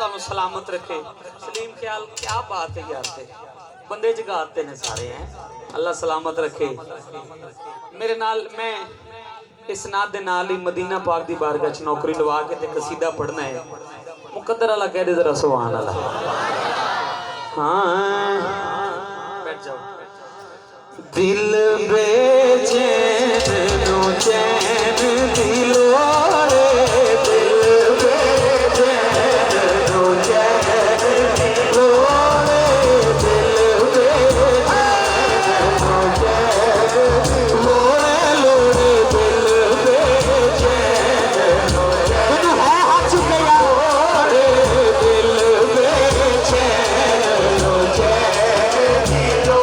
तुहानू सलामत रखे। सलीम ख्याल क्या बात है यार, थे बंदे जगाते ने सारे हैं। अल्लाह सलामत रखे। मेरे नाल मैं इस नाद दे नाल ही मदीना पाक दी बारगाह च नौकरी लवा के ते कसीदा पढ़ना है। मुकद्दर वाला कह दे जरा सुभान अल्लाह। हाँ बैठ जाओ। दिल बेचैन नो चैन दिलो रे, दिल बेचैन नो चैन दिलो रे, दिल बेचैन नो चैन लोरे लोरे, दिल बेचैन नो चैन है हज गया रे, दिल बेचैन नो चैन दिलो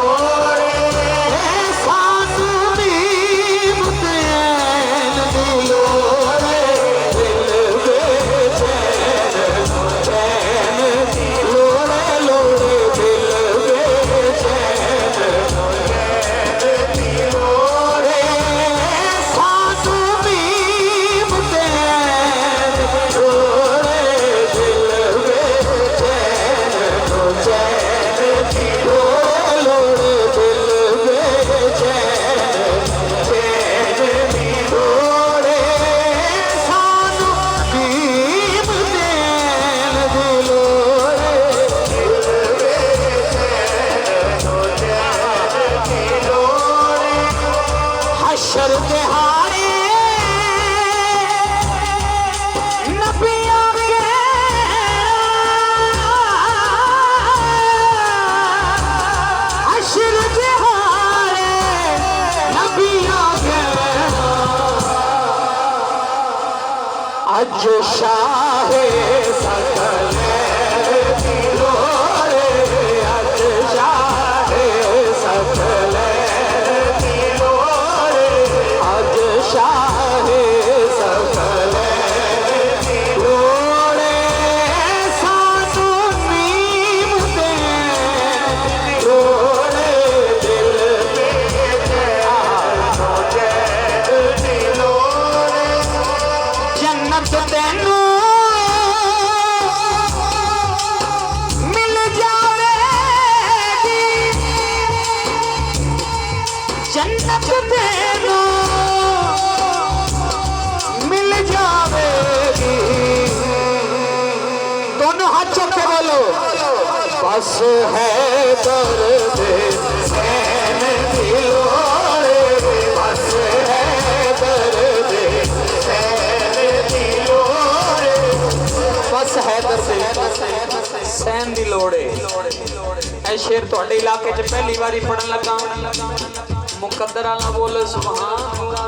जो शाहे सकल दिलो रे, अज शाहे सकल दिलो रे, अज शाहे सकल दिलो रे, सानू नीम दे दिलो रे, दिल बेचैन हो जाए दिलो रे, जन्नत तेनू मिल जावेगी, जन्नत तेनू मिल जावेगी। दोनों हाथ चुक के बोलो, बस है दर्द सैन दिलो रे, बस है दर्द बस है दर्द सैन दी लोड़ है। शेर तुहाडे इलाके च पहली बारी पढ़न लगा। मुकद्दर वाला बोले सुभान अल्लाह।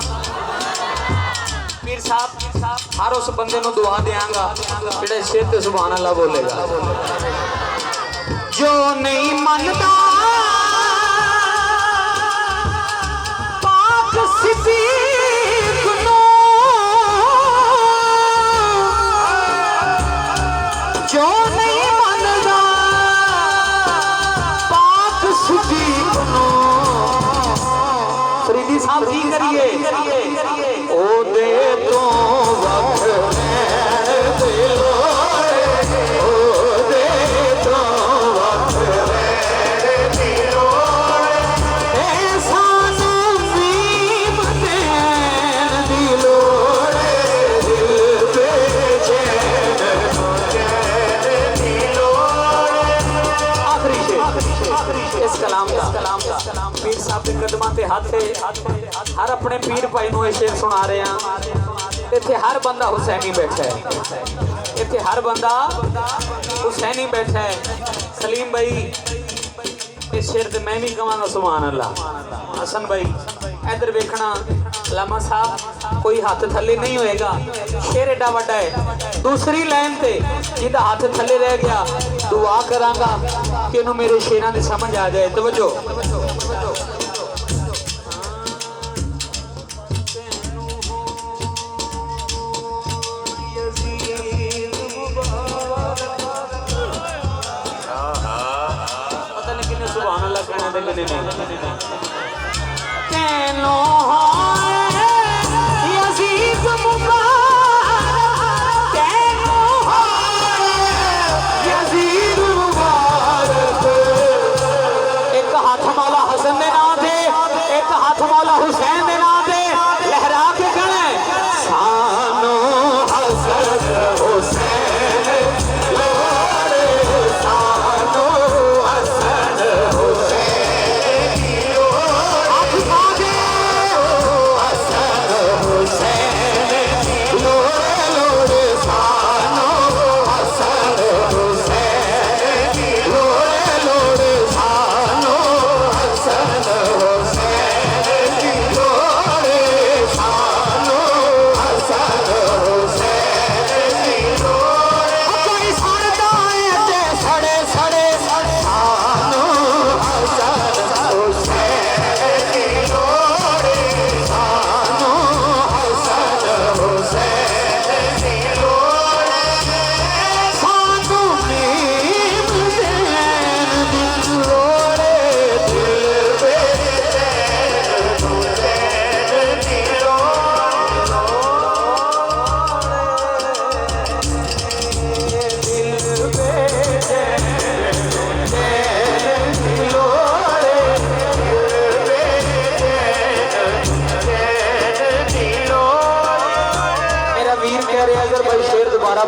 पीर साहब हर उस बंदे को दुआ देंगा जेड़ा शेर ते सुभान अल्लाह बोलेगा। जो नहीं मनदा पाक सिद्दीक नो, जो नहीं मनदा पाक सिद्दीक नो, फरीदी साहब की करिए ओ दे तो वक्त दिलो रे, ओ दे तो वक्त दिलो रे, सानू नीम देन दिलो रे, दिल बेचैन हो जाए दिलो रे। इस कलाम का पीर साहब के कदमां ते हाथ हर अपने पीर भाई नूं ये शेर सुना रहे हैं। इत्थे हर बंदा हुसैनी बैठा है, इत्थे हर बंदा हुसैनी बैठा है। सलीम भाई इस शेर ते मैं भी कहांगा सुभान अल्लाह। हसन भाई इधर वेखना, लामा साहब कोई हाथ थले नहीं होएगा, शेर एडा वड्डा है। दूसरी लाइन ते जिहदा हाथ थले रह गया दुआ करांगा कि इन्हूं मेरे शेरां दी समझ आ जाए। तवज्जो पता नहीं किन्ने सुभान अल्लाह कहना दे किन्ने नहीं।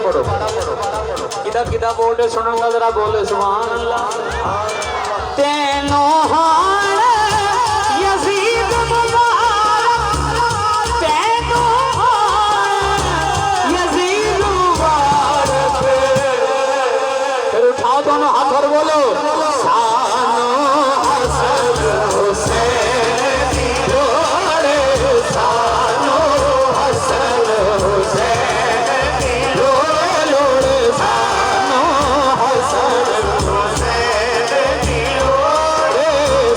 पढ़ो किदा किदा बोल रहे सुनूंगा जरा बोले सुभान अल्लाह तेनो हाल यजीद मुबारक तेनो हाल यजीद मुबारक फिर उठाओ दोनों हाथ और बोलो सानो हसन हुसैन लोड़े सानो हसन हुसैन लोड़े लोड़े सानो हसन हुसैन लोड़े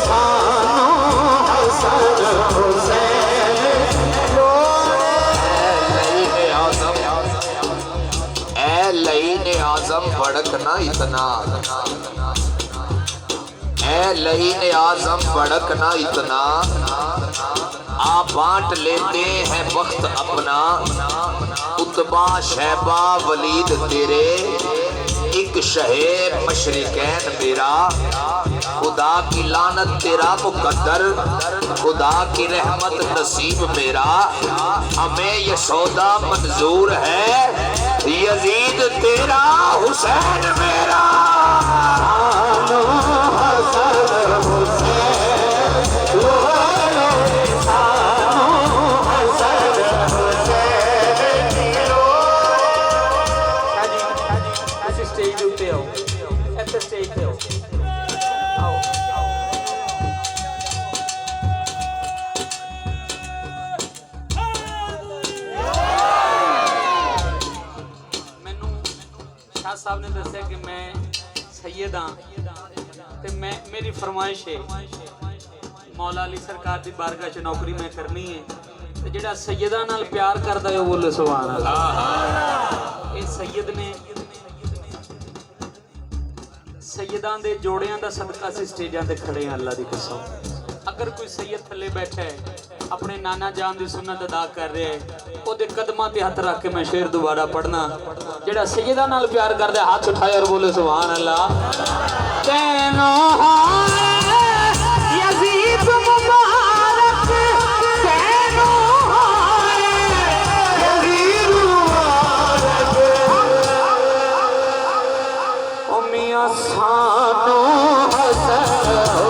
सानो हसन हुसैन लोड़े ऐ लईन आज़म भड़कना इतना ऐ लईन आज़म भड़कना इतना आप बांट लेते हैं वक्त अपना उतबा शहबा वलीद तेरे एक शहे मशरिकैन मेरा खुदा की लानत तेरा मुकद्दर खुदा की रहमत नसीब मेरा हमें ये सौदा मंजूर है यजीद तेरा हुसैन मेरा सानो हसन हुसैन लोड़े सानो हसन हुसैन लोड़े स्टेज उत्ते आओ ਇੱਥੇ स्टेज ਤੇ आओ ਮੈਨੂੰ शाह साहब ने दस्या कि मैं सैयद हाँ ते मैं मेरी फरमाइश है मौला अली सरकार की बारगाह च नौकरी मैं करनी है ते जेड़ा सैयदा नाल प्यार करदा है बोले सुभान अल्लाह ये सैयद ने सैयदां दे जोड़ियां दा सदका से स्टेजां ते खड़े हैं अल्लाह दी कसम अगर कोई सैयद थल्ले बैठा है अपने नाना जान दी सुन्नत अदा कर रहा है ओदे कदमां ते हथ रख के मैं शेर दोबारा पढ़ना जेड़ा सैयदा नाल प्यार करदा है हाथ उठाए और बोले सुभान अल्लाह तेनो यजीद मुबारक तेनो यजीद मुबारक ओ मियां सानो हसन